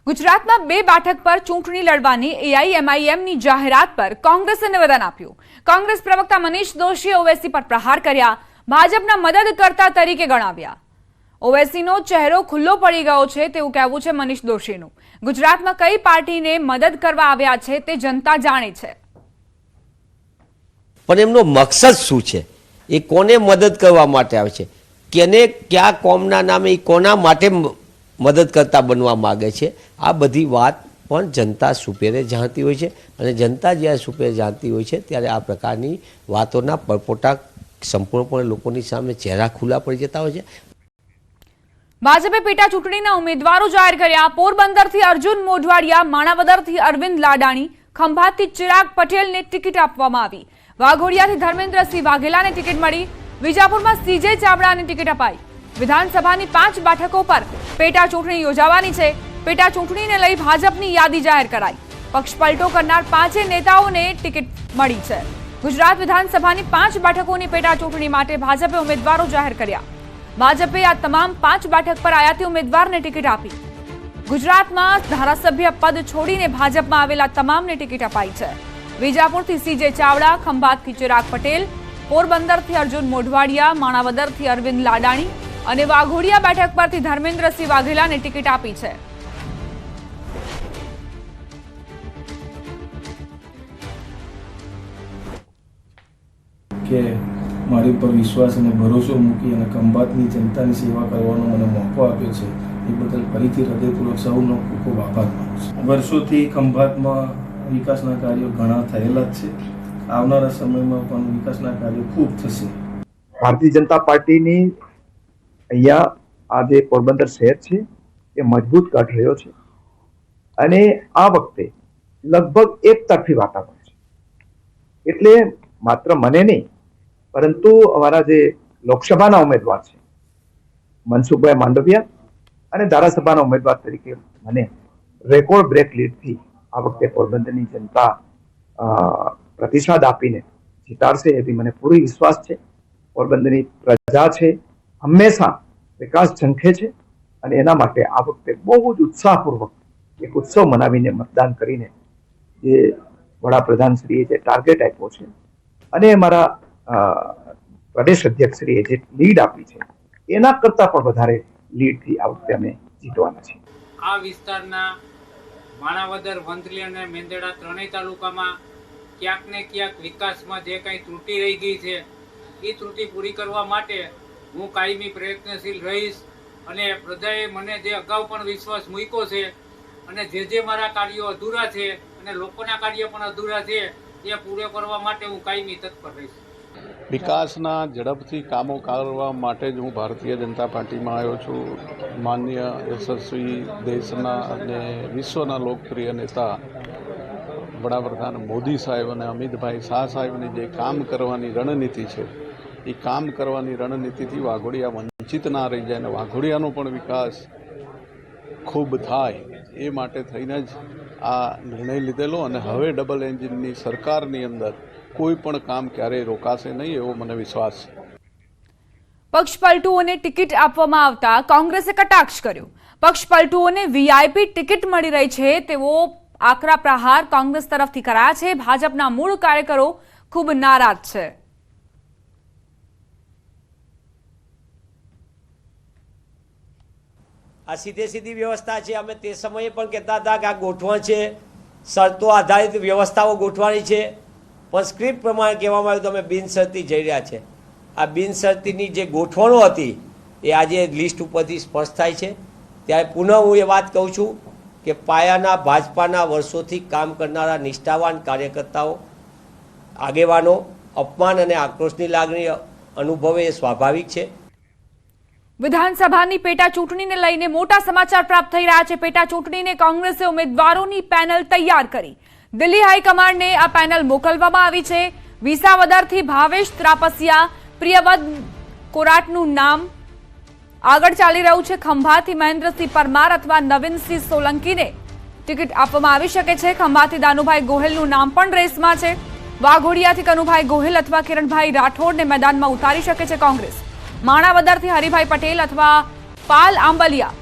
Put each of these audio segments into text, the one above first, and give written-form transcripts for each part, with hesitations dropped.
ગુજરાતમાં બે બેઠક પર ચૂંટણી લડવાની એઆઈએમઆઈએમની જાહેરાત પર કોંગ્રેસે નિવેદન આપ્યું। કોંગ્રેસ પ્રવક્તા મનીષ દોશીએ ઓવૈસી પર પ્રહાર કર્યા, ભાજપના મદદકર્તા તરીકે ગણાવ્યા। ઓવૈસીનો ચહેરો ખુલ્લો પડી ગયો છે તેવું કહેવું છે મનીષ દોશીનું। ગુજરાતમાં કઈ પાર્ટીને મદદ કરવા આવ્યા છે તે જનતા જાણે છે, પણ એમનો મકસદ શું છે, એ કોને મદદ કરવા માટે આવે છે, કેને કયા કોમના નામે એ કોના માટે મદદ કરતા બનવા માગે છે, આ બધી વાત પણ જનતા સુપેરે જાણતી હોય છે। અને જનતા જ્યારે સુપેરે જાણતી હોય છે ત્યારે આ પ્રકારની વાતોના પરપોટા સંપૂર્ણપણે લોકોની સામે ચહેરા ખુલ્લા પડી જતા હોય છે। ભાજપે પેટા ચૂંટણીના ઉમેદવારો જાહેર કર્યા। પોરબંદરથી અર્જુન મોઢવાડિયા, માણાવદરથી અરવિંદ લાડાણી, ખંભાતથી ચિરાગ પટેલને ટિકિટ આપવામાં આવી। વાઘોડિયાથી ધર્મેન્દ્રસિંહ વાઘેલાને ટિકિટ મળી। વિજાપુરમાં સીજે ચાવડાને ટિકિટ અપાઈ। વિધાનસભાની 5 બેઠકો પર પેટા ચૂંટણી યોજાવાની છે। પેટા ચૂંટણીને લઈ ભાજપની યાદી જાહેર કરાઈ। પક્ષ પલટો કરનાર 5 નેતાઓને ટિકિટ મળી છે। ગુજરાત વિધાનસભાની 5 બેઠકોની પેટા ચૂંટણી માટે ભાજપે ઉમેદવારો જાહેર કર્યા। ભાજપે આ તમામ 5 બેઠક પર આયાતી ઉમેદવારને ટિકિટ આપી। ગુજરાતમાં ધારાસભ્ય પદ છોડીને ભાજપમાં આવેલા તમામને ટિકિટ અપાઈ છે। વિજાપુરથી સીજે ચાવડા, ખંભાતથી ચિરાગ પટેલ, પોરબંદરથી અર્જુન મોઢવાડિયા, માણાવદરથી અરવિંદ લાડાણી અને વાઘોડિયા બેઠક પરથી ધર્મેન્દ્રસિંહ વાઘેલાને ટિકિટ આપી છે। કે મારી ઉપર વિશ્વાસ અને ભરોસો મૂકી અને ખંભાતની જનતાની સેવા કરવાનો મને મોકો આપ્યો છે, એ બદલ ફરીથી હૃદયપૂર્વક સૌનો ખૂબ ખૂબ આભાર માનું છું। વર્ષોથી ખંભાતમાં વિકાસના કાર્યો ઘણા થયેલા જ છે, આવનારા સમયમાં પણ વિકાસના કાર્યો ખૂબ થશે। ભારતીય જનતા પાર્ટીની અહીંયા આ જે પોરબંદર શહેર છે એ મજબૂત કાઢ રહ્યો છે અને આ વખતે લગભગ એક તરફી વાતાવરણ છે, એટલે માત્ર મને નહીં પરંતુ અમારા જે લોકસભાના ઉમેદવાર છે મનસુખભાઈ માંડવિયા અને ધારાસભાના ઉમેદવાર તરીકે મને રેકોર્ડ બ્રેક લીડથી આ વખતે પોરબંદરની જનતા પ્રતિસાદ આપીને જીતાડશે એવી મને પૂરો વિશ્વાસ છે। પોરબંદરની પ્રજા છે હંમેશા વિકાસ ઝંખે છે અને એના માટે આ વખતે બહુ જ ઉત્સાહપૂર્વક એક ઉત્સવ મનાવીને મતદાન કરીને જે વડાપ્રધાનશ્રીએ જે ટાર્ગેટ આપ્યો છે અને અમારા પ્રદેશ અધ્યક્ષશ્રીએ જે લીડ આપી છે એના કરતાં પણ વધારે લીડથી આ વખતે અમે જીતવાના છીએ। આ વિસ્તારના માણાવદર, વંથલી અને મેંદરડા ત્રણેય તાલુકામાં ક્યાંક ને ક્યાંક વિકાસમાં જે કંઈ ત્રુટિ રહી ગઈ છે એ ત્રુટિ પૂરી કરવા માટે હું કાયમી પ્રયત્નશીલ રહીશ અને પ્રજાએ મને જે અગાઉ પણ વિશ્વાસ મૂક્યો છે અને જે મારા કાર્યો અધૂરા છે અને લોકોના કાર્ય પણ અધૂરા છે એ પૂરો કરવા માટે હું કાયમી તત્પર રહીશ। વિકાસના ઝડપથી કામો કરવા માટે જ હું ભારતીય જનતા પાર્ટીમાં આવ્યો છું। માનનીય યશસ્વી દેશના અને વિશ્વના લોકપ્રિય નેતા વડાપ્રધાન મોદી સાહેબ અને અમિતભાઈ શાહ સાહેબની જે કામ કરવાની રણનીતિ છે એ કામ કરવાની રણનીતિથી વાઘોડિયા વંચિત ના રહી જાય અને વાઘોડિયાનો પણ વિકાસ ખૂબ થાય એ માટે થઈને જ આ નિર્ણય લીધેલો અને હવે ડબલ એન્જિનની સરકારની અંદર કોઈ પણ કામ ક્યારેય રોકાશે નહીં એવો મને વિશ્વાસ છે। પક્ષ પલટુઓને ટિકિટ આપવામાં આવતા કોંગ્રેસે કટાક્ષ કર્યો। પક્ષ પલટુઓને વીઆઈપી ટિકિટ મળી રહી છે તેવો આકરા પ્રહાર કોંગ્રેસ તરફથી કરાયા છે। ભાજપના મૂળ કાર્યકરો ખૂબ નારાજ છે। આ સીધી વ્યવસ્થા છે, અમે તે સમયે પણ કહેતા હતા કે આ ગોઠવણ છે, શરતો આધારિત વ્યવસ્થાઓ ગોઠવાની છે, પણ સ્ક્રિપ્ટ પ્રમાણે કહેવામાં આવ્યું તો અમે બિનશરતી જઈ રહ્યા છે। આ બિનશરતીની જે ગોઠવણો હતી એ આજે લિસ્ટ ઉપરથી સ્પષ્ટ થાય છે। ત્યારે પુનઃ હું એ વાત કહું છું કે પાયાના ભાજપાના વર્ષોથી કામ કરનારા નિષ્ઠાવાન કાર્યકર્તાઓ, આગેવાનો અપમાન અને આક્રોશની લાગણી અનુભવે એ સ્વાભાવિક છે। વિધાનસભાની પેટા ચૂંટણીને લઈને મોટા સમાચાર પ્રાપ્ત થઈ રહ્યા છે। પેટા ચૂંટણીને કોંગ્રેસે ઉમેદવારોની પેનલ તૈયાર કરી। દિલ્હી હાઈકમાન્ડને આ પેનલ મોકલવામાં આવી છે। વિસાવદરથી ભાવેશ ત્રાપસિયા, પ્રિયવદ કોરાટનું નામ આગળ ચાલી રહ્યું છે। ખંભાતથી મહેન્દ્રસિંહ પરમાર અથવા નવીનસિંહ સોલંકીને ટિકિટ આપવામાં આવી શકે છે। ખંભાતથી દાનુભાઈ ગોહિલનું નામ પણ રેસમાં છે। વાઘોડિયાથી કનુભાઈ ગોહિલ અથવા કિરણભાઈ રાઠોડને મેદાનમાં ઉતારી શકે છે કોંગ્રેસ। માણાવદરથી હરિભાઈ પટેલ અથવા પાલ આંબલિયા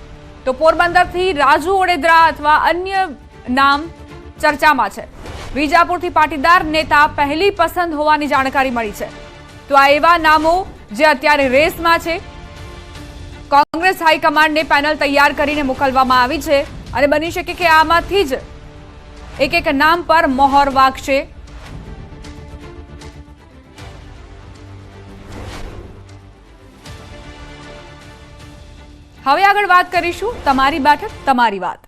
તો પોરબંદરથી રાજુ ઓડેદરા અથવા અન્ય નામ ચર્ચામાં છે. વિજાપુરથી પાટીદાર નેતા પહેલી પસંદ હોવાની જાણકારી મળી છે. તો આ એવા નામો જે અત્યારે રેસમાં છે. કોંગ્રેસ હાઈકમાન્ડને પેનલ તૈયાર કરીને મોકલવામાં આવી છે અને બની શકે કે આમાંથી જ એક નામ પર મોહર વાગશે. હવે આગળ વાત કરીશું તમારી બેઠક તમારી વાત.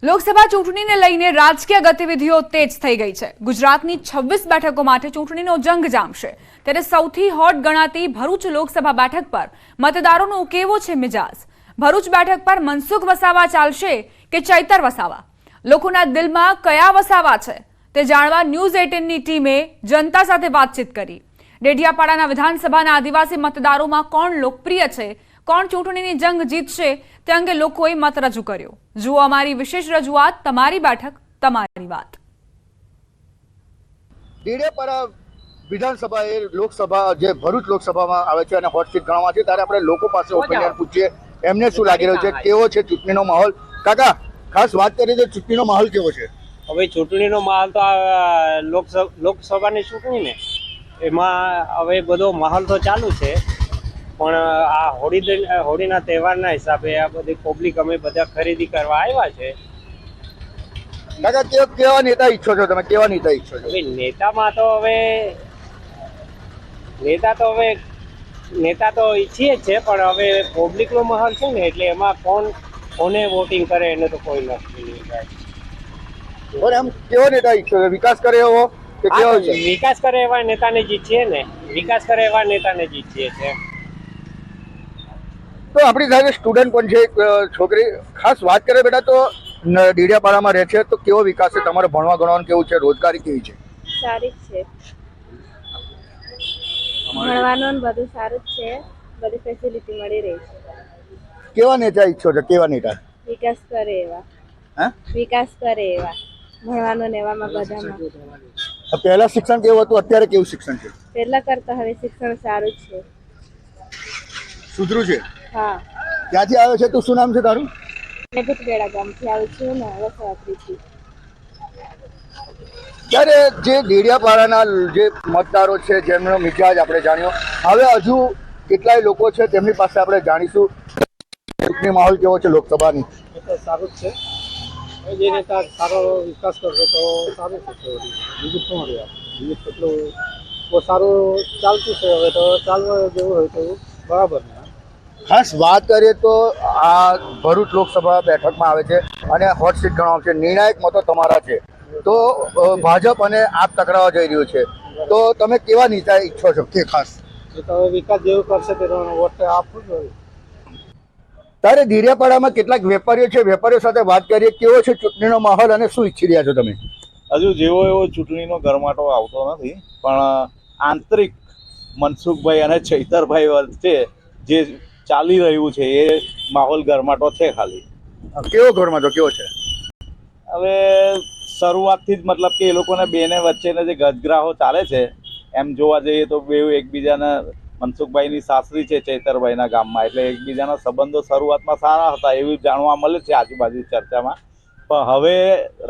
લોકસભા ચૂંટણીને લઈને રાજકીય ગતિવિધિઓ તેજ થઈ ગઈ છે. ગુજરાતની 26 બેઠકો માટે ચૂંટણીનો જંગ જામશે. ત્યારે સૌથી હોટ ગણાતી ભરૂચ લોકસભા બેઠક પર મતદારોનો કેવો છે મિજાજ? ભરૂચ બેઠક પર મનસુખ વસાવા ચાલશે કે ચૈતર વસાવા? લોકોના દિલમાં કયા વસાવા છે તે જાણવા ન્યૂઝ 18ની ટીમે જનતા સાથે વાતચીત કરી. ડેડિયાપાડાના વિધાનસભાના આદિવાસી મતદારોમાં કોણ લોકપ્રિય છે, કોણ ચૂંટણીની જંગ જીતશે તે અંગે લોકોએ મત રજૂ કર્યો. જુઓ અમારી વિશેષ રજૂઆત તમારી બેઠક તમારી વાત. ડેડિયાપાડા વિધાનસભા એ લોકસભા જે ભરૂચ લોકસભામાં આવે છે અને હોટ સીટ ગણવામાં છે, ત્યારે આપણે લોકો પાસે ઓપિનિયન પૂછીએ એમને શું લાગી રહ્યું છે, કેવો છે ચૂંટણીનો માહોલ. કાકા, ખાસ વાત કરીએ તો ચૂંટણીનો માહોલ કેવો છે? હવે ચૂંટણીનો માહોલ તો લોકસભાની ચૂંટણી ને એમાં હવે બધો માહોલ તો ચાલુ છે, પણ આ હોળીના તહેવારના હિસાબે આ બધી પબ્લિક અમે બધા ખરીદી કરવા આવ્યા છે. કાકા, કેવા નેતા ઈચ્છો છો તમે? કેવા નેતા ઈચ્છો છો? હવે નેતા તો ઈચ્છીએ જ છે, પણ હવે પબ્લિકનો માહોલ છે ને, એટલે એમાં કોને વોટિંગ કરે એને તો કોઈ નક્કી નહીં થાય. પણ એમ કેવો નેતા ઈચ્છો છો? વિકાસ કરે એવો કે કેવો છે? વિકાસ કરે એવા નેતાને જીતીએ ને, વિકાસ કરે એવા નેતાને જીતીએ છે. તો આપણી સાથે સ્ટુડન્ટ પણ છે, એક છોકરી. ખાસ વાત કરે બેટા તો ડેડિયાપાડામાં રહે છે, તો કેવો વિકાસ છે તમારે? ભણવા ગણવાનું કેવું છે? રોજગારી કેવી છે? સારી છે, ભણવાનું બધું સારું જ છે, બધી ફેસિલિટી મળી રહી છે. કેવા નેતા ઈચ્છો છો? કેવા નેતા? વિકાસ કરે એવા. હા, વિકાસ કરે એવા, ભણવાનું ને એવામાં બધામાં. પહેલા શિક્ષણ કેવું હતું, અત્યારે કેવું શિક્ષણ છે? પહેલા કરતા હવે શિક્ષણ સારું છે. સુધરું છે? હા. ક્યાંથી આવ્યો છે તું? શું નામ છે તારું? મેં ભૂતગેડા ગામથી આવું છું ને, વસાવાથી. ત્યારે જે ડેડિયાપાડાના જે મતદારો છે જેમનો મિજાજ આપણે જાણ્યો, હવે હજુ કેટલાય લોકો છે તેમની પાસે આપણે જાણીશું ચૂંટણી માહોલ કેવો છે લોકસભાની. સારું જ છે. જે નેતા સારો વિકાસ કરશે તો સારું થશે. બીજું શું રહ્યા? બીજું કેટલું બહુ સારું ચાલતું છે. હવે તો ચાલવા જેવું હોય તો બરાબર ને. ખાસ વાત કરીએ તો આ ભરૂચ લોકસભા બેઠકમાં આવે છે અને હોટ સીટ ગણવામાં છે. નિર્ણાયક મતો તમારા છે, તો ભાજપ અને આપ ટકરાવા જઈ રહ્યું છે, તો તમે કેવા નેતા ઈચ્છો છો? કે ખાસ એ તો હવે વિકાસ જેવું કરશે તે વોટ આપવું જોઈએ. ત્યારે ડેડિયાપાડામાં કેટલાક વેપારીઓ છે, વેપારીઓ સાથે વાત કરીએ. કેવો છે ચૂંટણીનો માહોલ અને શું ઈચ્છી રહ્યા છો તમે? હજુ જેવો એવો ચૂંટણીનો ગરમાટો આવતો નથી, પણ આંતરિક મનસુખભાઈ અને ચૈતરભાઈ વચ્ચે જે ચાલી રહ્યું છે એ માહોલ ગરમાટો છે. ખાલી કેવો ગરમાટો કેવો છે? હવે શરૂઆતથી જ મતલબ કે એ લોકોને બેને વચ્ચેના જે ગજગ્રાહો ચાલે છે, એમ જોવા જઈએ તો બે એકબીજાના, મનસુખભાઈની સાસરી છે ચૈતરભાઈના ગામમાં, એટલે એકબીજાના સંબંધો શરૂઆતમાં સારા હતા એવું જાણવા મળે છે આજુબાજુ ચર્ચામાં. પણ હવે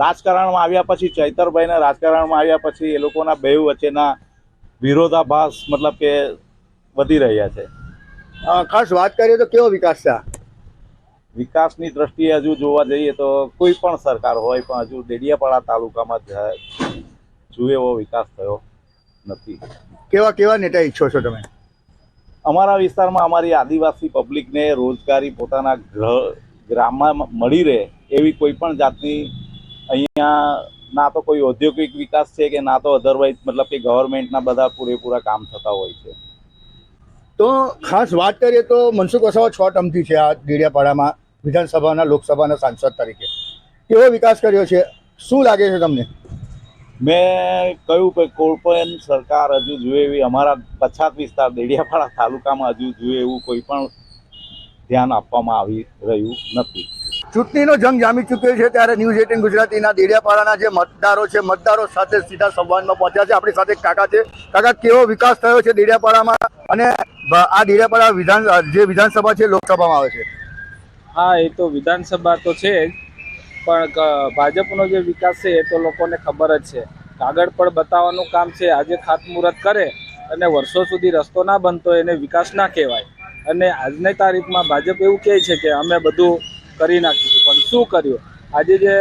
રાજકારણમાં આવ્યા પછી, ચૈતરભાઈના રાજકારણમાં આવ્યા પછી એ લોકોના બે વચ્ચેના વિરોધાભાસ મતલબ કે વધી રહ્યા છે. ખાસ વાત કરીએ તો કેવો વિકાસ છે? વિકાસની દ્રષ્ટિએ હજુ જોવા જઈએ તો કોઈ પણ સરકાર હોય, પણ હજુ ડેડિયાપાડા તાલુકામાં જુએ એવો વિકાસ થયો નથી. કેવા નેતા ઈચ્છો છો તમે? અમારા વિસ્તારમાં અમારી આદિવાસી પબ્લિકને રોજગારી પોતાના ગ્રામમાં મળી રહે એવી કોઈ પણ જાતની અહીંયા ના તો કોઈ ઔદ્યોગિક વિકાસ છે કે ના તો અધરવાઇઝ મતલબ કે ગવર્મેન્ટના બધા પૂરેપૂરા કામ થતા હોય છે. તો ખાસ વાત કરીએ તો મનસુખ વસાવા 6 ટર્મથી છે આ ડેડિયાપાડામાં વિધાનસભાના લોકસભાના સાંસદ તરીકે. કેવો વિકાસ કર્યો છે? શું લાગે છે તમને? મેં કહ્યું કે કોઈ પણ સરકાર હજુ જોઈએ એવી અમારા પછાત વિસ્તાર ડેડિયાપાડા તાલુકામાં હજુ જોઈએ એવું કોઈ પણ ધ્યાન આપવામાં આવી રહ્યું નથી. ચૂંટણીનો જંગ જામી ચૂક્યો છે ત્યારે ન્યૂઝ 18 ગુજરાતીના દેડિયાપાડાના જે મતદારો છે, મતદારો સાથે સીધા સંવાદમાં પહોંચ્યા છે. આપણી સાથે એક કાકા છે. કાકા, કેવો વિકાસ થયો છે દેડિયાપાડામાં અને આ દેડિયાપાડા વિધાનસભા છે, લોકસભામાં આવે છે? હા, એ તો વિધાનસભા તો છે જ, પણ ભાજપનો જે વિકાસ છે એ તો લોકોને ખબર જ છે. કાગળ પર બતાવવાનું કામ છે. આજે ખાતમુહૂર્ત કરે અને વર્ષો સુધી રસ્તો ના બનતો એને વિકાસ ના કહેવાય. અને આજની તારીખમાં ભાજપ એવું કહે છે કે અમે બધું કરી નાખીશું, પણ શું કર્યું? આજે જે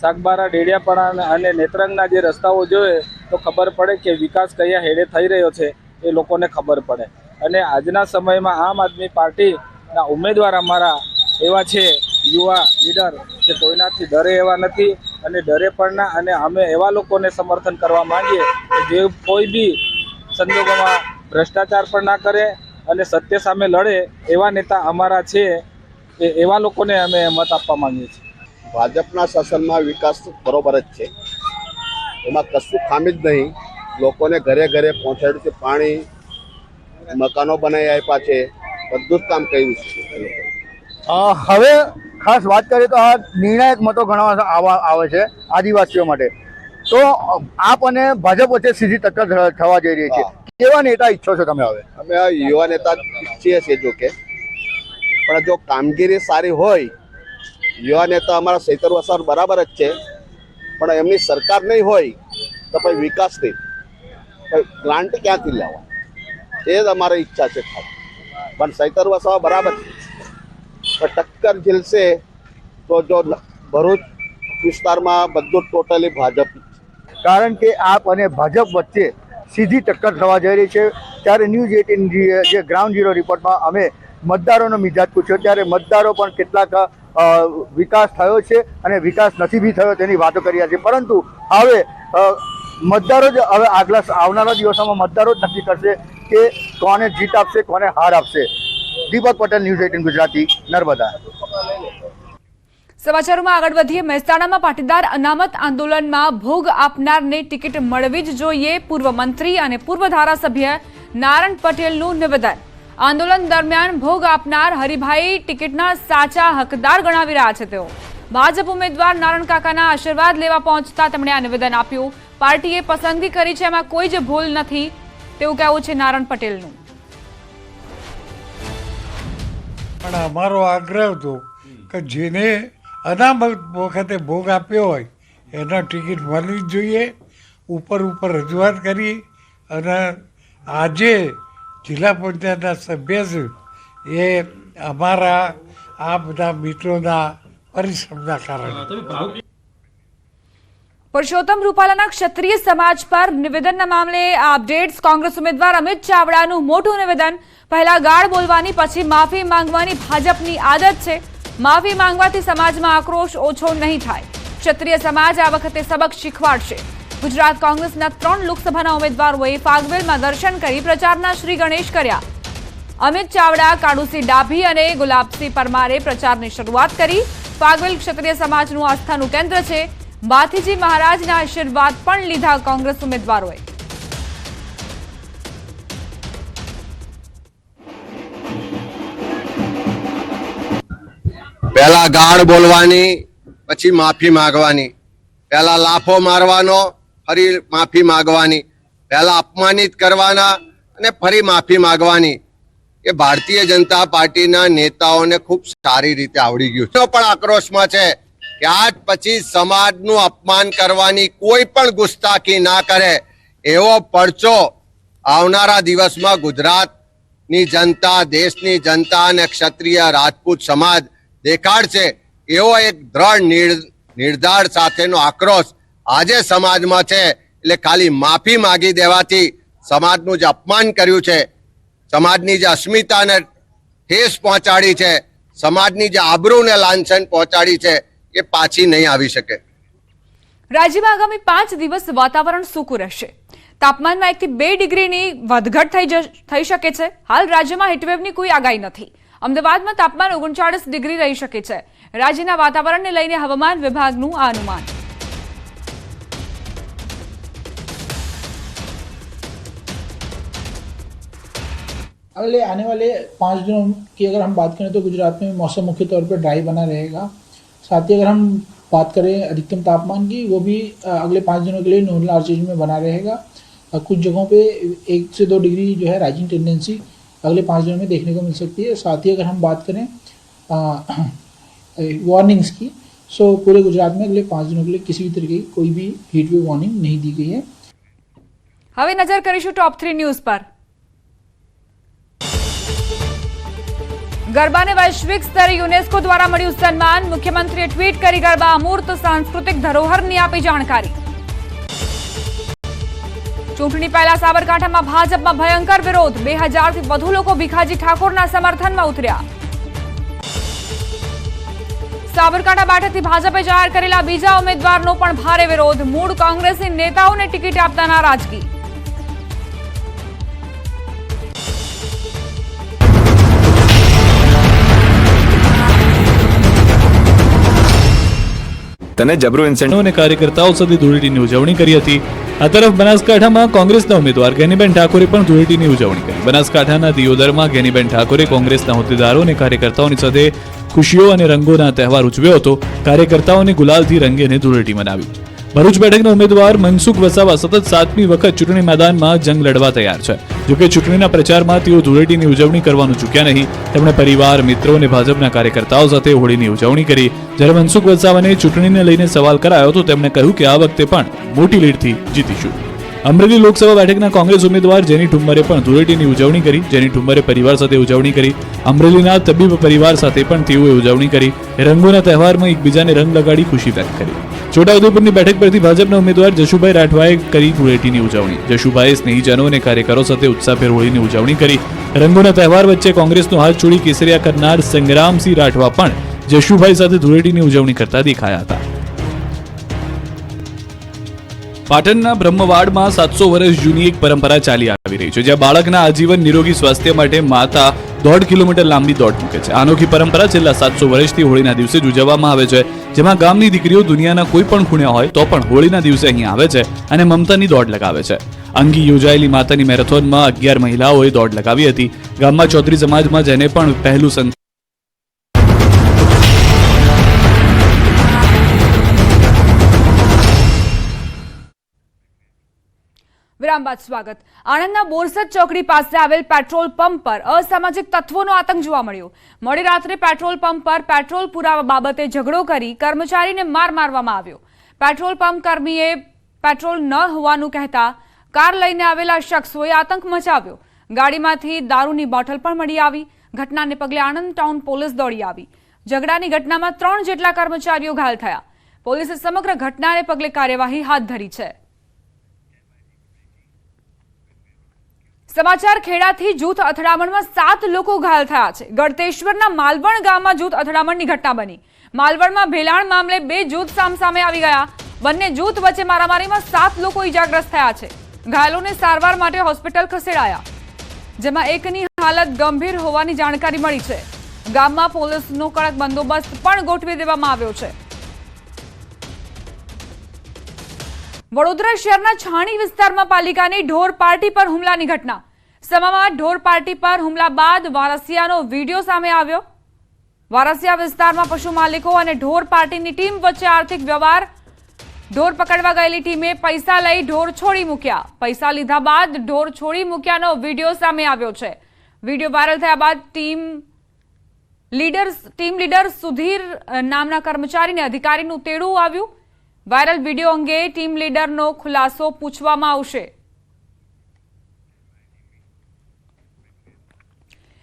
સાગબારા, ડેડિયાપાડા અને નેત્રંગના જે રસ્તાઓ જોઈએ તો ખબર પડે કે વિકાસ કયા હેડે થઈ રહ્યો છે, એ લોકોને ખબર પડે. અને આજના સમયમાં આમ આદમી પાર્ટીના ઉમેદવાર અમારા એવા છે, યુવા લીડર, કે કોઈનાથી ડરે એવા નથી અને ડરે પણ ના. અને અમે એવા લોકોને સમર્થન કરવા માંગીએ કે જે કોઈ બી સંજોગોમાં ભ્રષ્ટાચાર પણ ના કરે અને સત્ય સામે લડે એવા નેતા અમારા છે. એવા લોકોને અમે મત આપવા માંગીએ છીએ. ભાજપના શાસનમાં વિકાસ બરોબર જ છે, એમાં કશું ખામી જ નહીં. લોકોને ઘરે ઘરે પહોંચાડ્યું છે, પાણી, મકાનો બનાવી આપ્યા છે, બધું જ કામ કર્યું છે. હવે ખાસ વાત કરીએ તો આ નિર્ણાયક મતો ગણવા આવે છે આદિવાસીઓ માટે. તો આપ અને ભાજપ વચ્ચે સીધી ટક્કર થવા જઈ રહી છે. કેવા નેતા ઈચ્છો છો તમે? હવે અમે આ યુવા નેતા ઈચ્છીએ છીએ, જો કે પણ જો કામગીરી સારી હોય, યુવા નેતા અમારા સૈતર વસાર બરાબર જ છે, પણ એમની સરકાર નહીં હોય તો પછી વિકાસ નહીં, ગ્રાન્ટ ક્યાંથી લેવા? એ જ અમારી ઈચ્છા છે. પણ સૈતર વસાવા બરાબર છે, પણ ટક્કર ઝીલશે તો જો ભરૂચ વિસ્તારમાં બધું ટોટલી ભાજપ, કારણ કે આપ અને ભાજપ વચ્ચે સીધી ટક્કર થવા જઈ રહી છે. ત્યારે ન્યૂઝ 18 જે ગ્રાઉન્ડ ઝીરો રિપોર્ટમાં અમે મતદારોનો મિજાજ પૂછ્યો, ત્યારે મતદારો પણ કેટલાક વિકાસ થયો છે અને વિકાસ નથી બી થયો તેની વાતો કરી રહ્યા છે. પરંતુ હવે મતદારો જ હવે આવનારા દિવસોમાં મતદારો જ નક્કી કરશે કે કોને જીત આપશે, કોને હાર આપશે. દીપક પટેલ, ન્યૂઝ 18 ગુજરાતી, નર્મદા. સમાચારોમાં આગળ વધીએ. મહેસાણામાં પાટીદાર અનામત આંદોલનમાં ભોગ આપનારને ટિકિટ મળવી જ જોઈએ. પૂર્વ મંત્રી અને પૂર્વ ધારાસભ્ય નારણ પટેલનું નિવેદન. આંદોલન દરમિયાન ભોગ આપનાર હરિભાઈ ટિકિટના સાચા હકદાર ગણાવી રહ્યા છે. તેઓ ભાજપ ઉમેદવાર નારણ કાકાના આશીર્વાદ લેવા પહોંચતા તેમણે આ નિવેદન આપ્યું. પાર્ટીએ પસંદગી કરી છે, એમાં કોઈ જ ભૂલ નથી તેવું કહેવું છે નારણ પટેલનું. પણ અમારો આગ્રહ હતો કે જેને અનામત વખતે ભોગ આપ્યો હોય એના ટિકિટ મળવી જ જોઈએ. ઉપર રજૂઆત કરી અને આજે જિલ્લા પંચાયતના સભ્ય છે એ અમારા આ બધા મિત્રોના પરિશ્રમના કારણે. પુરુષોત્તમ રૂપાલાના ક્ષત્રિય સમાજ પર નિવેદનના મામલે અપડેટ્સ. કોંગ્રેસ ઉમેદવાર અમિત ચાવડાનું મોટું નિવેદન. પહેલા ગાળ બોલવાની, પછી માફી માંગવાની ભાજપની આદત છે. માફી માંગવાથી સમાજમાં આક્રોશ ઓછો નહીં થાય. ક્ષત્રિય સમાજ આ વખતે સબક શીખવાડશે. ગુજરાત કોંગ્રેસના 3 લોકસભાના ઉમેદવારોએ ફાગવેલમાં દર્શન કરી પ્રચારના શ્રી ગણેશ કર્યા. અમિત ચાવડા, કાળુસિંહ ડાભી અને ગુલાબસિંહ પરમારે પ્રચારની શરૂઆત કરી. ફાગવેલ ક્ષત્રિય સમાજનું આસ્થાનું કેન્દ્ર છે. માથીજી મહારાજના આશીર્વાદ પણ લીધા કોંગ્રેસ ઉમેદવારોએ. પહેલા ગાળ બોલવાની, પછી માફી માંગવાની. પહેલા લાફો મારવાનો, ફરી માફી માંગવાની. પહેલા અપમાનિત કરવાના અને ફરી માફી માંગવાની. એ ભારતીય જનતા પાર્ટીના નેતાઓને ખૂબ સારી રીતે આવડી ગયું છે. પણ આક્રોશમાં છે કે આજ પછી સમાજનું અપમાન કરવાની, કોઈ પણ ગુસ્તાખી ના કરે એવો પરચો આવનારા દિવસમાં ગુજરાતની જનતા, દેશની જનતા અને ક્ષત્રિય રાજપૂત સમાજ દેખાડશે. એવો એક દ્રઢ નિર્ધાર સાથેનો આક્રોશ આજે સમાજમાં છે. એટલે ખાલી માફી માંગી દેવાથી સમાજનું જે અપમાન કર્યું છે, સમાજની જે અસ્મિતાને ઠેસ પહોંચાડી છે, સમાજની જે આબરૂને લાંછન પહોંચાડી છે, એ પાછી નહીં આવી શકે. રાજ્યમાં આગામી 5 દિવસ વાતાવરણ સૂકું રહેશે. તાપમાનમાં 1 થી 2 ડિગ્રીની વધઘટ થઈ શકે છે. હાલ રાજ્યમાં હીટવેવની કોઈ આગાહી નથી. અમદાવાદમાં તાપમાન 39 ડિગ્રી રહી શકે છે. રાજ્યના વાતાવરણને લઈને હવામાન વિભાગનું આ અનુમાન. आने वाले 5 दिनों की अगर हम बात करें तो गुजरात में मौसम मुख्य तौर पर ड्राई बना रहेगा साथ ही अगर हम बात करें अधिकतम तापमान की, वो भी अगले 5 दिनों के लिए नॉर्मल आरचेज में बना रहेगा। कुछ जगहों पे 1 से 2 डिग्री जो है राइजिंग टेंडेंसी अगले 5 दिनों में देखने को मिल सकती है। साथ ही अगर हम बात करें वार्निंग्स की, सो पूरे गुजरात में अगले 5 दिनों के लिए किसी भी तरीके की कोई भी हीट वेव वार्निंग नहीं दी गई है। હવે નજર કરીશું ટોપ 3 ન્યૂઝ પર। ગરબાને વૈશ્વિક સ્તરે યુનેસ્કો દ્વારા મળ્યું સન્માન। મુખ્યમંત્રીએ ટ્વીટ કરી ગરબા અમૂર્ત સાંસ્કૃતિક ધરોહરની આપી જાણકારી। ચૂંટણી પહેલા સાબરકાંઠામાં ભાજપમાં ભયંકર વિરોધ। 2000 થી વધુ લોકો ભીખાજી ઠાકોરના સમર્થનમાં ઉતર્યા। સાબરકાંઠા બેઠકથી ભાજપે જાહેર કરેલા બીજા ઉમેદવારનો પણ ભારે વિરોધ। મૂળ કોંગ્રેસી નેતાઓને ટિકિટ આપતા નારાજગી। તને જબરો ઇન્સેન્ટિવ અને કાર્યકર્તાઓ સાથે ધૂળેટીની ઉજવણી કરી હતી। આ તરફ બનાસકાંઠામાં કોંગ્રેસના ઉમેદવાર ગેનીબેન ઠાકોરે પણ ધૂળેટીની ઉજવણી કરી। બનાસકાંઠાના દિયોદરમાં ગેનીબેન ઠાકોરે કોંગ્રેસના હોદ્દેદારો અને કાર્યકર્તાઓની સાથે ખુશીઓ અને રંગોના તહેવાર ઉજવ્યો હતો। કાર્યકર્તાઓને ગુલાલથી રંગીને ધૂળેટી મનાવી। ભરૂચ બેઠકના ઉમેદવાર મનસુખ વસાવા સતત 7મી વખત ચૂંટણી મેદાનમાં જંગ લડવા તૈયાર છે। જોકે ચૂંટણીના પ્રચારમાં તેઓ ધૂળેટીની ઉજવણી કરવાનું ચૂક્યા નહીં। તેમણે પરિવાર, મિત્રો અને ભાજપના કાર્યકર્તાઓ સાથે હોળીની ઉજવણી કરી। જ્યારે મનસુખ વસાવાને ચૂંટણીને લઈને સવાલ કરાયો તો તેમણે કહ્યું કે આ વખતે પણ મોટી લીડથી જીતીશું। અમરેલી લોકસભા બેઠકના કોંગ્રેસ ઉમેદવાર જેની ઠુમ્મરે પણ ધૂળેટીની ઉજવણી કરી। જેની ઠુમ્મરે પરિવાર સાથે ઉજવણી કરી। અમરેલીના તબીબ પરિવાર સાથે પણ તેઓએ ઉજવણી કરી। રંગોના તહેવારમાં એકબીજાને રંગ લગાડી ખુશી વ્યક્ત કરી। છોટાઉદેપુરની બેઠક પરથી ભાજપના ઉમેદવાર જશુભાઈ રાઠવાએ કરી ધૂળેટીની ઉજવણી। જશુભાઈએ સ્નેહીજનો અને કાર્યકરો સાથે ઉત્સાહભેર હોળીની ઉજવણી કરી। રંગોના તહેવાર વચ્ચે કોંગ્રેસનો હાથ છોડી કેસરિયા કરનાર સંગ્રામસિંહ રાઠવા પણ જશુભાઈ સાથે ધૂળેટીની ઉજવણી કરતા દેખાયા હતા। પાટણના બ્રહ્મવાડમાં 700 વર્ષ જૂની એક પરંપરા ચાલી આવી રહી છે, જ્યાં બાળકના આજીવન નિરોગી સ્વાસ્થ્ય માટે માતા 1.5 કિલોમીટર લાંબી દોડ મૂકે છે। અનોખી પરંપરા છેલ્લા 700 વર્ષથી હોળીના દિવસે જ ઉજવવામાં આવે છે, જેમાં ગામની દીકરીઓ દુનિયાના કોઈ પણ ખૂણે હોય તો પણ હોળીના દિવસે અહીં આવે છે અને મમતાની દોડ લગાવે છે। અંગી યોજાયેલી માતાની મેરેથોનમાં 11 મહિલાઓએ દોડ લગાવી હતી। ગામમાં ચૌધરી સમાજમાં જેને પણ પહેલું વિરામ બાદ સ્વાગત। આણંદના બોરસદ ચોકડી પાસે આવેલ પેટ્રોલ પંપ પર અસામાજિક તત્વોનો આતંક જોવા મળ્યો। મોડી રાત્રે પેટ્રોલ પંપ પર પેટ્રોલ પુરાવા બાબતે ઝઘડો કરી કર્મચારીને માર મારવામાં આવ્યો। પેટ્રોલ પંપ કર્મીએ પેટ્રોલ ન હોવાનું કહેતા કાર લઈને આવેલા શખ્સોએ આતંક મચાવ્યો। ગાડીમાંથી દારૂની બોટલ પણ મળી આવી। ઘટનાને પગલે આણંદ ટાઉન પોલીસ દોડી આવી। ઝઘડાની ઘટનામાં 3 જેટલા કર્મચારીઓ ઘાયલ થયા। પોલીસે સમગ્ર ઘટનાને પગલે કાર્યવાહી હાથ ધરી છે। સમાચાર ખેડાથી જૂથ અથડામણમાં 7 લોકો ઘાયલ થયા છે। ગળતેશ્વરના માલવણ ગામમાં જૂથ અથડામણની ઘટના બની। માલવણમાં ભેલાણ મામલે 2 જૂથ સામસામે આવી ગયા। બંને જૂથ વચ્ચે મારામારીમાં 7 લોકો ઇજાગ્રસ્ત થયા છે। ઘાયલોને સારવાર માટે હોસ્પિટલ ખસેડાયા, જેમાં એકની હાલત ગંભીર હોવાની જાણકારી મળી છે। ગામમાં પોલીસનો કડક બંદોબસ્ત પણ ગોઠવી દેવામાં આવ્યો છે। વડોદરા શહેરના છાણી વિસ્તારમાં પાલિકાની ઢોર પાર્ટી પર હુમલાની ઘટના। સમામાં ઢોર પાર્ટી પર હુમલા બાદ વારસિયાનો વીડિયો સામે આવ્યો। વારસિયા વિસ્તારમાં પશુ માલિકો અને ઢોર પાર્ટીની ટીમ વચ્ચે આર્થિક વ્યવહાર। ઢોર પકડવા ગયેલી ટીમે પૈસા લઈ ઢોર છોડી મૂક્યા। પૈસા લીધા બાદ ઢોર છોડી મૂક્યાનો વીડિયો સામે આવ્યો છે। વીડિયો વાયરલ થયા બાદ ટીમ લીડર સુધીર નામના કર્મચારીને અધિકારીનું તેડું આવ્યું। વાયરલ વીડિયો અંગે ટીમ લીડરનો ખુલાસો પૂછવામાં આવશે।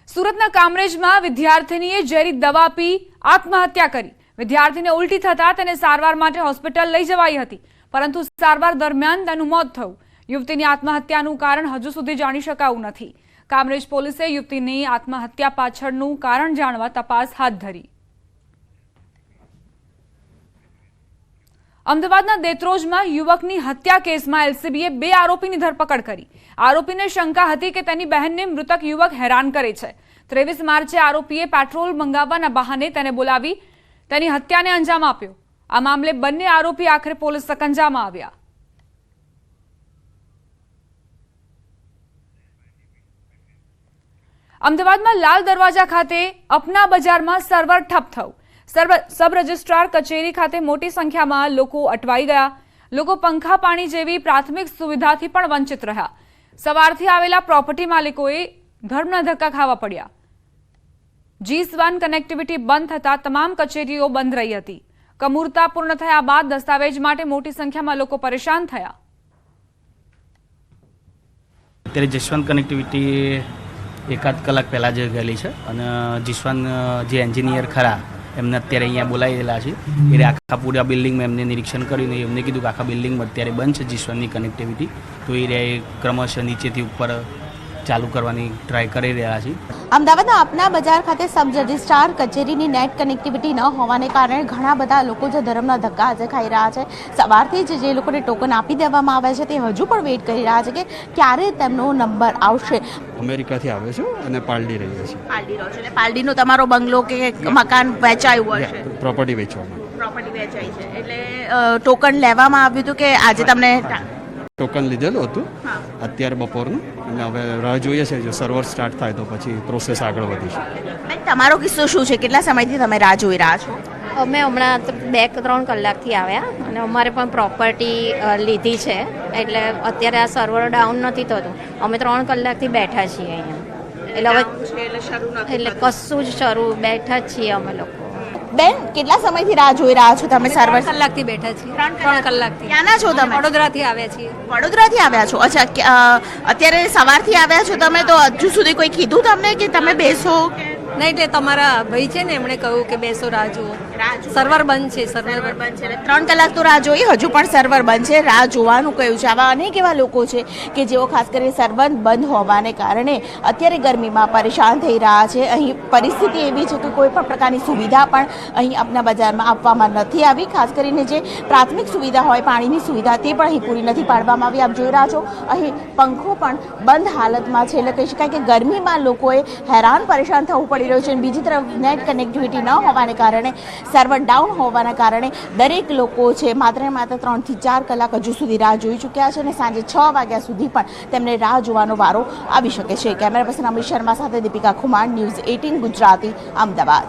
સુરતના કામરેજમાં વિદ્યાર્થીનીએ ઝેરી દવા પી આત્મહત્યા કરી। વિદ્યાર્થીને ઉલટી થતા તેને સારવાર માટે હોસ્પિટલ લઈ જવાઈ હતી, પરંતુ સારવાર દરમિયાન તેનું મોત થયું। યુવતીની આત્મહત્યાનું કારણ હજુ સુધી જાણી શકાયું નથી। કામરેજ પોલીસે યુવતીની આત્મહત્યા પાછળનું કારણ જાણવા તપાસ હાથ ધરી। અમદાવાદના દેત્રોજમાં યુવકની હત્યા કેસમાં એલસીબીએ 2 આરોપીની ધરપકડ કરી। આરોપીને શંકા હતી કે તેની બહેનને મૃતક યુવક હેરાન કરે છે। 23 માર્ચે આરોપીએ પેટ્રોલ મંગાવવાના બહાને તેને બોલાવી તેની હત્યાને અંજામ આપ્યો। આ મામલે બંને આરોપી આખરે પોલીસ સકંજામાં આવ્યા। અમદાવાદમાં લાલ દરવાજા ખાતે અપના બજારમાં સર્વર ઠપ થયું। સબ રજિસ્ટ્રાર કચેરી ખાતે મોટી સંખ્યામાં લોકો અટવાઈ ગયા. લોકો પંખા પાણી જેવી પ્રાથમિક સુવિધાથી પણ વંચિત રહ્યા. સવારથી આવેલા પ્રોપર્ટી માલિકોએ ધર્મના ધક્કા ખાવા પડ્યા. G1 કનેક્ટિવિટી બંધ થતા તમામ કચેરીઓ બંધ રહી હતી. કમૂરતા પૂર્ણ થયા બાદ દસ્તાવેજ માટે મોટી સંખ્યામાં લોકો પરેશાન થયા. અત્યારે જસવંત કનેક્ટિવિટી એકાદ કલાક પહેલાં જ ગયેલી છે અને જસવંત જે એન્જિનિયર ખરા એમને અત્યારે અહીંયા બોલાવેલા છે. એ આખા પૂરા બિલ્ડિંગમાં એમને નિરીક્ષણ કર્યું એમને કીધું કે આખા બિલ્ડિંગમાં અત્યારે બંધ છે જસવંતની કનેક્ટિવિટી. તો એ ક્રમશઃ નીચેથી ઉપર ચાલુ કરવાની ટ્રાય કરી રહ્યા છે. અમદાવાદના આપના બજાર ખાતે સબ રજિસ્ટ્રાર કચેરીની નેટ કનેક્ટિવિટી ન હોવાને કારણે ઘણા બધા લોકો જે ધર્મના ધક્કા આજે ખાઈ રહ્યા છે. સવારથી જ જે લોકોને ટોકન આપી દેવામાં આવે છે તે હજુ પણ વેઇટ કરી રહ્યા છે કે ક્યારે તેમનો નંબર આવશે. અમેરિકાથી આવે છે અને પાલડી રહીએ છીએ. પાલડી રહો છો એટલે પાલડીનો તમારો બંગલો કે મકાન વેચાયું હશે? પ્રોપર્ટી વેચવામાં. પ્રોપર્ટી વેચાઈ છે એટલે ટોકન લેવામાં આવ્યું હતું કે આજે તમને ટોકન લીધેલું હતું અત્યારે બપોરનું અને હવે રાહ જોઈએ છે જો સર્વર સ્ટાર્ટ થાય તો પછી પ્રોસેસ આગળ વધીશું. તમારો કિસ્સો શું છે? કેટલા સમયથી તમે રાહ જોઈ રહ્યા છો? અમે હમણાં 2-3 કલાકથી આવ્યા અને અમારે પણ પ્રોપર્ટી લીધી છે એટલે અત્યારે આ સર્વર ડાઉન નથી થતું. અમે 3 કલાકથી બેઠા છીએ અહીંયા એટલે કશું જ શરૂ બેઠા જ છીએ અમે લોકો. બેન કેટલા સમયથી રાહ જોઈ રહ્યા છો તમે? સર્વર 3 કલાકથી બેઠા છીએ. 3 કલાકથી. ક્યાંના છો તમે? વડોદરાથી આવ્યા છીએ. વડોદરાથી આવ્યા છો? અચ્છા, અત્યારે સવારથી આવ્યા છો તમે તો હજુ સુધી કોઈ કીધું તમને કે તમે બેસો? નહીં એટલે તમારા ભાઈ છે ને એમણે કહ્યું કે બેસો રાહ જુઓ. સર્વર બંધ છે. સર્વર બંધ છે. 3 કલાક તો રાહ જોઈ, હજુ પણ સર્વર બંધ છે. રાહ જોવાનું કહ્યું છે. આવા અનેક એવા લોકો છે કે જેઓ ખાસ કરીને સર્વર બંધ હોવાને કારણે અત્યારે ગરમીમાં પરેશાન થઈ રહ્યા છે. અહીં પરિસ્થિતિ એવી છે કે કોઈ પણ પ્રકારની સુવિધા પણ અહીં આપના બજારમાં આપવામાં નથી આવી. ખાસ કરીને જે પ્રાથમિક સુવિધા હોય પાણીની સુવિધા તે પણ અહીં પૂરી નથી પાડવામાં આવી. આપ જોઈ રહ્યા છો અહીં પંખો પણ બંધ હાલતમાં છે. એટલે કહી શકાય કે ગરમીમાં લોકોએ હેરાન પરેશાન થવું પડી રહ્યું છે. બીજી તરફ નેટ કનેક્ટિવિટી ન હોવાને કારણે સર્વર ડાઉન હોવાના કારણે દરેક લોકો છે માત્ર 3 થી 4 કલાક હજુ સુધી રાહ જોઈ ચૂક્યા છે અને સાંજે 6 વાગ્યા સુધી પણ તેમને રાહ જોવાનો વારો આવી શકે છે. કેમેરા પર્સન અમિત શર્મા સાથે દીપિકા ખુમાણ, ન્યૂઝ 18 ગુજરાતી, અમદાવાદ.